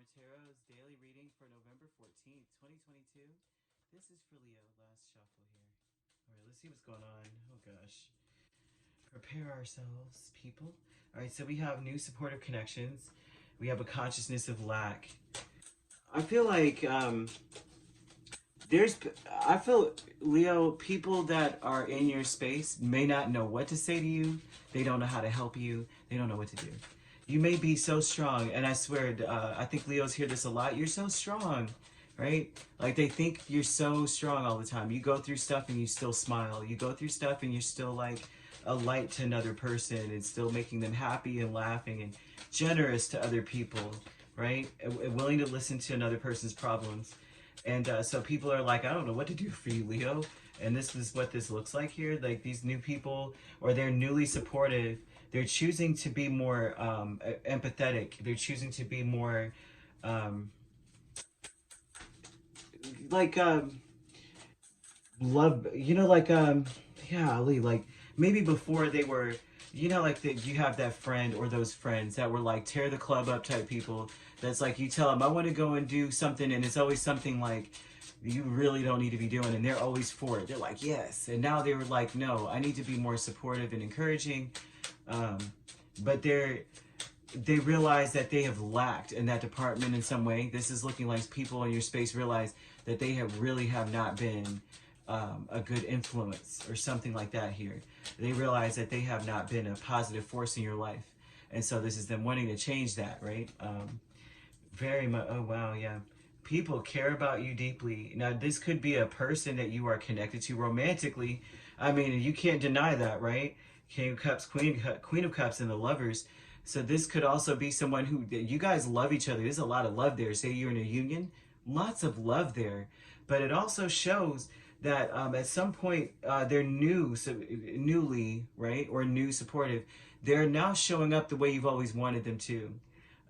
Perrymore Tarot's daily reading for November 14th, 2022. This is for Leo, last shuffle here. All right, let's see what's going on. Oh gosh. Prepare ourselves, people. All right, so we have new supportive connections. We have a consciousness of lack. I feel like I feel, Leo, people that are in your space may not know what to say to you. They don't know how to help you. They don't know what to do. You may be so strong, and I swear, I think Leos hear this a lot. You're so strong, right? Like they think you're so strong all the time. You go through stuff and you still smile. You go through stuff and you're still like a light to another person and still making them happy and laughing and generous to other people, right? And willing to listen to another person's problems. And so people are like, I don't know what to do for you, Leo. And this is what this looks like here. Like these new people, or they're newly supportive. They're choosing to be more empathetic. They're choosing to be more like love. You know, like yeah, Ali. Like maybe before they were, you know, like you have that friend or those friends that were like tear the club up type people. That's like you tell them, I want to go and do something, and it's always something like you really don't need to be doing, and they're always for it. They're like, yes. And now they were like, no, I need to be more supportive and encouraging. But they realize that they have lacked in that department in some way. This is looking like people in your space realize that they have not been a good influence or something like that here. They realize that they have not been a positive force in your life. And so this is them wanting to change that, right? Very much. Oh, wow. Yeah. People care about you deeply. Now, this could be a person that you are connected to romantically. I mean, you can't deny that, right? King of Cups, Queen of Cups, and the Lovers. So this could also be someone who, you guys love each other. There's a lot of love there. Say you're in a union, lots of love there. But it also shows that at some point they're newly, right, or new supportive. They're now showing up the way you've always wanted them to.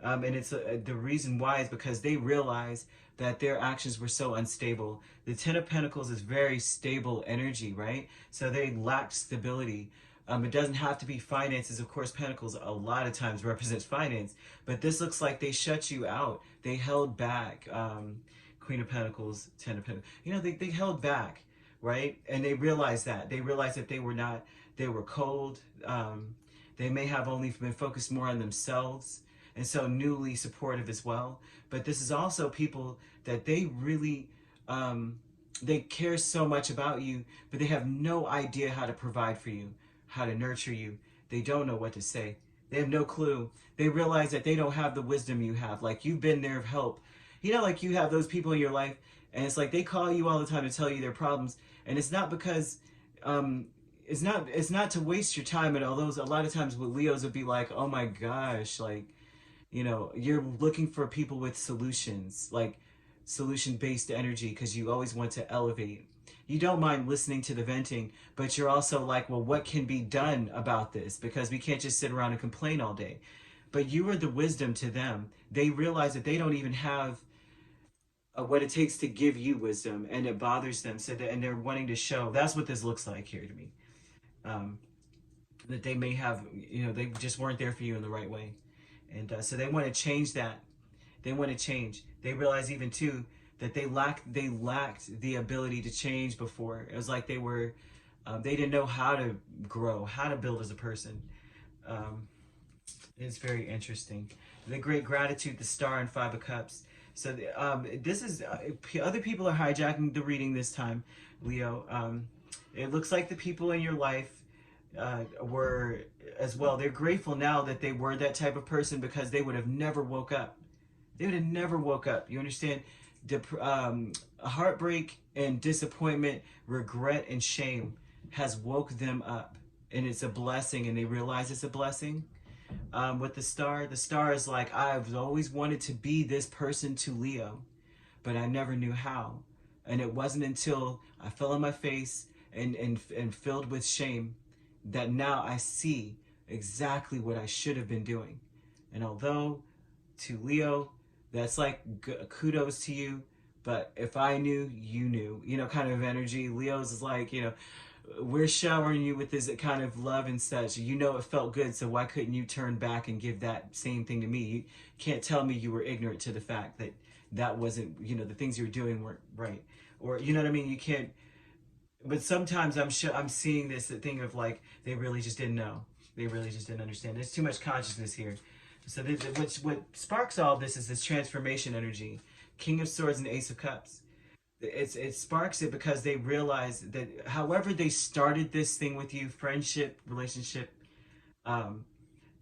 And it's the reason why is because they realize that their actions were so unstable. The Ten of Pentacles is very stable energy, right? So they lacked stability. It doesn't have to be finances. Of course, Pentacles a lot of times represents finance, but this looks like they shut you out. They held back. Queen of Pentacles, Ten of Pentacles. You know, they held back, right? And they realized that. They realized that they were cold. They may have only been focused more on themselves, and so newly supportive as well. But this is also people that they really, they care so much about you, but they have no idea how to provide for you, how to nurture you. They don't know what to say. They have no clue. They realize that they don't have the wisdom you have. Like you've been there of help. You know, like you have those people in your life, and it's like they call you all the time to tell you their problems, and it's not because, it's not to waste your time. And although a lot of times with Leos would be like, oh my gosh, like, you know, you're looking for people with solutions, like solution-based energy, because you always want to elevate. You don't mind listening to the venting, but you're also like, well, what can be done about this? Because we can't just sit around and complain all day. But you are the wisdom to them. They realize that they don't even have what it takes to give you wisdom, and it bothers them. So that, and they're wanting to show. That's what this looks like here to me. That they may have, you know, they just weren't there for you in the right way. And so they want to change that. They want to change. They realize even too that they lacked the ability to change before. It was like they didn't know how to grow, how to build as a person. It's very interesting. The great gratitude, the Star, and Five of Cups. So this is other people are hijacking the reading this time, Leo. It looks like the people in your life were as well. They're grateful now that they were that type of person, because they would have never woke up. They would have never woke up. You understand? Heartbreak and disappointment, regret and shame has woke them up, and it's a blessing, and they realize it's a blessing. With the Star is like, I've always wanted to be this person to Leo, but I never knew how. And it wasn't until I fell on my face and filled with shame that now I see exactly what I should have been doing. And although to Leo, that's like kudos to you, but if I knew, you knew, you know, kind of energy. Leo's is like, you know, we're showering you with this kind of love and such. You know it felt good, so why couldn't you turn back and give that same thing to me? You can't tell me you were ignorant to the fact that that wasn't, you know, the things you were doing weren't right. Or, you know what I mean? You can't, but sometimes I'm seeing this thing of like, they really just didn't know. They really just didn't understand. There's too much consciousness here. So what sparks all this is this transformation energy. King of Swords and Ace of Cups. It sparks it because they realize that however they started this thing with you, friendship, relationship, um,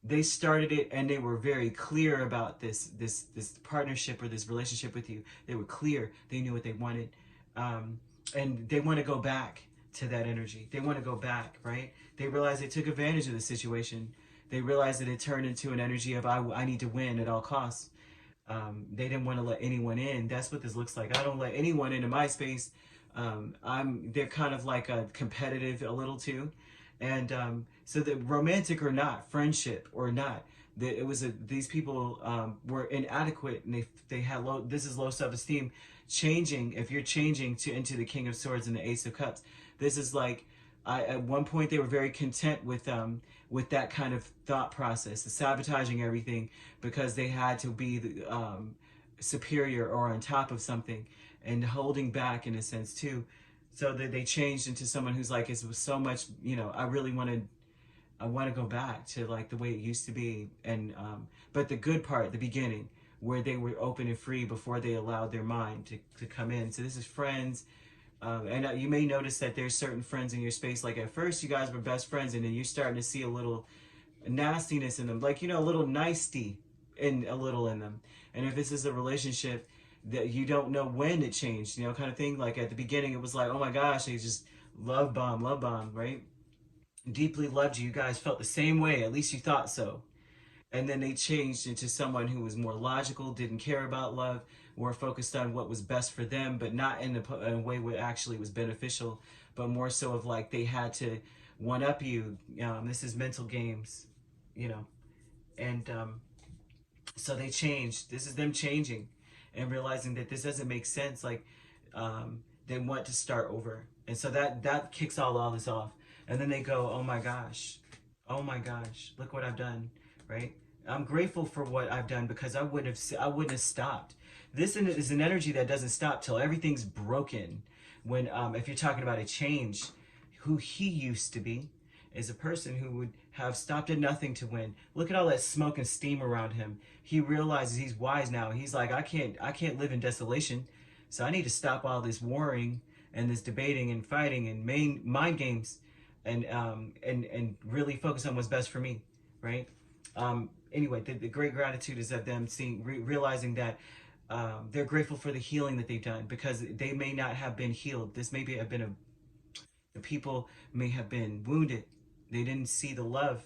they started it and they were very clear about this partnership or this relationship with you. They were clear. They knew what they wanted, and they want to go back to that energy. They want to go back, right? They realize they took advantage of the situation. They realize that it turned into an energy of I need to win at all costs. They didn't want to let anyone in. That's what this looks like. I don't let anyone into my space. They're kind of like a competitive a little too, and so the romantic or not, friendship or not, these people were inadequate and they had low. This is low self-esteem. Changing, if you're changing into the King of Swords and the Ace of Cups, this is like at one point they were very content with that kind of thought process, the sabotaging everything because they had to be superior or on top of something and holding back in a sense too. So that they changed into someone who's like, it was so much, you know, I want to go back to like the way it used to be. And but the good part, the beginning, where they were open and free before they allowed their mind to come in. So this is friends. And you may notice that there's certain friends in your space. Like at first you guys were best friends and then you're starting to see a little nastiness in them. Like, you know, a little nicety in a little in them. And if this is a relationship that you don't know when it changed, you know, kind of thing. Like at the beginning it was like, oh my gosh, they just love bomb, right? Deeply loved you. You guys felt the same way. At least you thought so. And then they changed into someone who was more logical, didn't care about love, more focused on what was best for them, but not in a way where actually was beneficial, but more so of like they had to one up you. This is mental games, you know. And so they changed. This is them changing and realizing that this doesn't make sense. Like they want to start over. And so that kicks all this off. And then they go, oh my gosh, look what I've done, right? I'm grateful for what I've done because I wouldn't have stopped. This is an energy that doesn't stop till everything's broken. When if you're talking about a change, who he used to be is a person who would have stopped at nothing to win. Look at all that smoke and steam around him. He realizes he's wise now. He's like, I can't live in desolation, so I need to stop all this warring and this debating and fighting and mind games, and really focus on what's best for me, right? Anyway, the great gratitude is of them realizing that they're grateful for the healing that they've done because they may not have been healed. This may have been the people may have been wounded. They didn't see the love,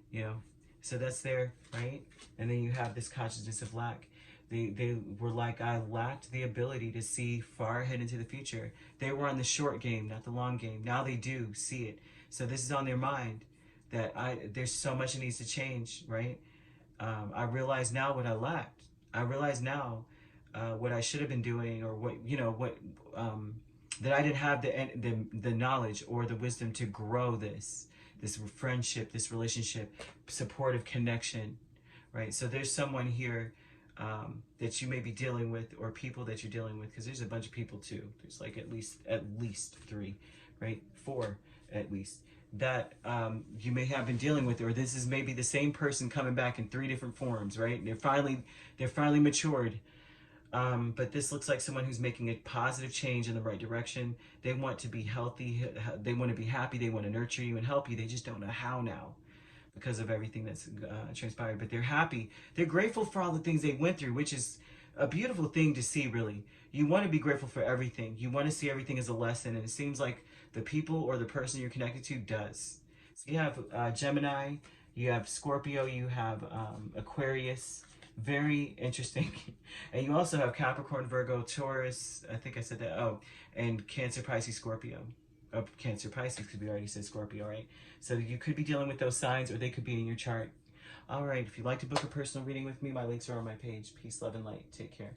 you know. So that's there, right? And then you have this consciousness of lack. They were like, I lacked the ability to see far ahead into the future. They were on the short game, not the long game. Now they do see it. So this is on their mind that there's so much that needs to change, right? I realize now what I lacked. I realize now what I should have been doing, or what, you know, what that I didn't have the knowledge or the wisdom to grow this friendship, this relationship, supportive connection, right? So there's someone here that you may be dealing with, or people that you're dealing with, because there's a bunch of people too. There's like at least 3, right? 4 at least, that you may have been dealing with, or this is maybe the same person coming back in 3 different forms, right? They're finally matured. But this looks like someone who's making a positive change in the right direction. They want to be healthy. They want to be happy. They want to nurture you and help you. They just don't know how now because of everything that's transpired. But they're happy. They're grateful for all the things they went through, which is a beautiful thing to see, really. You want to be grateful for everything. You want to see everything as a lesson. And it seems like the people or the person you're connected to does. So you have Gemini, you have Scorpio, you have Aquarius. Very interesting. And you also have Capricorn, Virgo, Taurus, I think I said that, oh, and Cancer, Pisces, Scorpio. Oh, Cancer, Pisces, because we already said Scorpio, right? So you could be dealing with those signs, or they could be in your chart. All right, if you'd like to book a personal reading with me, my links are on my page. Peace, love, and light. Take care.